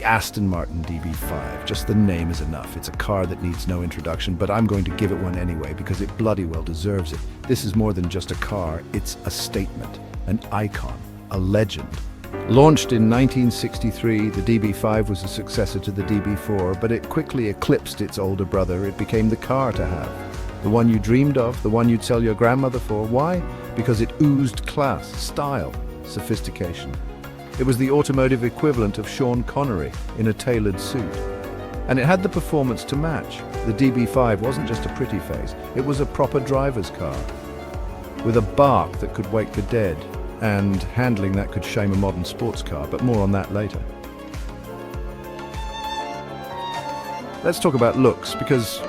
Aston Martin DB5. Just the name is enough. It's a car that needs no introduction, but I'm going to give it one anyway because it bloody well deserves it. This is more than just a car, it's a statement, an icon, a legend. Launched in 1963, the DB5 was a successor to the DB4, but it quickly eclipsed its older brother. It became the car to have. The one you dreamed of, the one you'd sell your grandmother for. Why? Because it oozed class, style, sophistication. It was the automotive equivalent of Sean Connery in a tailored suit. And it had the performance to match. The DB5 wasn't just a pretty face, it was a proper driver's car. With a bark that could wake the dead, and handling that could shame a modern sports car, but more on that later. Let's talk about looks, because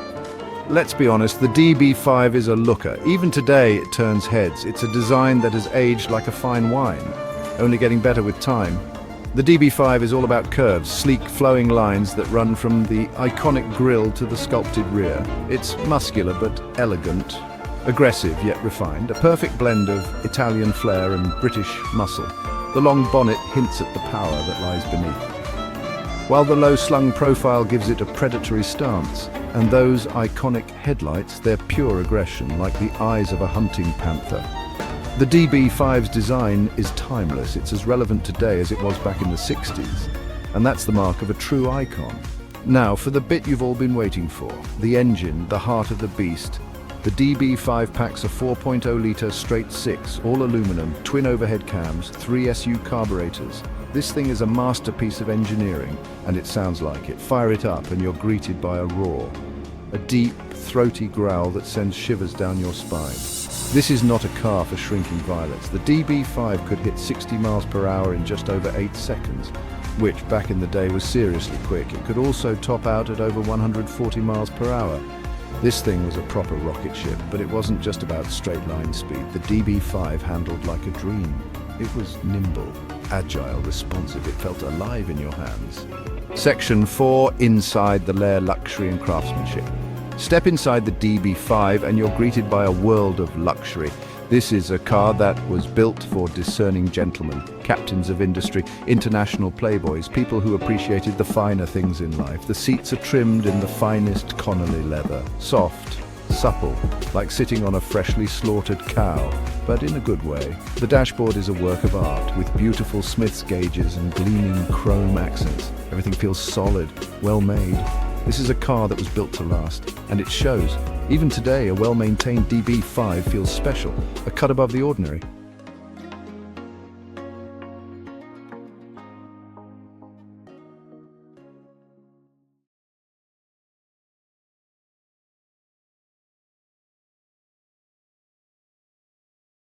let's be honest, the DB5 is a looker. Even today it turns heads. It's a design that has aged like a fine wine, only getting better with time. The DB5 is all about curves, sleek flowing lines that run from the iconic grille to the sculpted rear. It's muscular but elegant, aggressive yet refined, a perfect blend of Italian flair and British muscle. The long bonnet hints at the power that lies beneath, while the low-slung profile gives it a predatory stance, and those iconic headlights, they're pure aggression, like the eyes of a hunting panther. The DB5's design is timeless. It's as relevant today as it was back in the 60s, and that's the mark of a true icon. Now, for the bit you've all been waiting for, the engine, the heart of the beast. The DB5 packs a 4.0-litre straight six, all aluminum, twin overhead cams, 3 SU carburetors. This thing is a masterpiece of engineering, and it sounds like it. Fire it up and you're greeted by a roar. A deep, throaty growl that sends shivers down your spine. This is not a car for shrinking violets. The DB5 could hit 60 miles per hour in just over 8 seconds, which back in the day was seriously quick. It could also top out at over 140 miles per hour. This thing was a proper rocket ship, but it wasn't just about straight line speed. The DB5 handled like a dream. It was nimble, agile, responsive. It felt alive in your hands. Section 4, Inside the Lair, Luxury and Craftsmanship. Step inside the DB5 and you're greeted by a world of luxury. This is a car that was built for discerning gentlemen, captains of industry, international playboys, people who appreciated the finer things in life. The seats are trimmed in the finest Connolly leather, soft, supple, like sitting on a freshly slaughtered cow, but in a good way. The dashboard is a work of art, with beautiful Smith's gauges and gleaming chrome accents. Everything feels solid, well made. This is a car that was built to last, and it shows. Even today, a well-maintained DB5 feels special, a cut above the ordinary.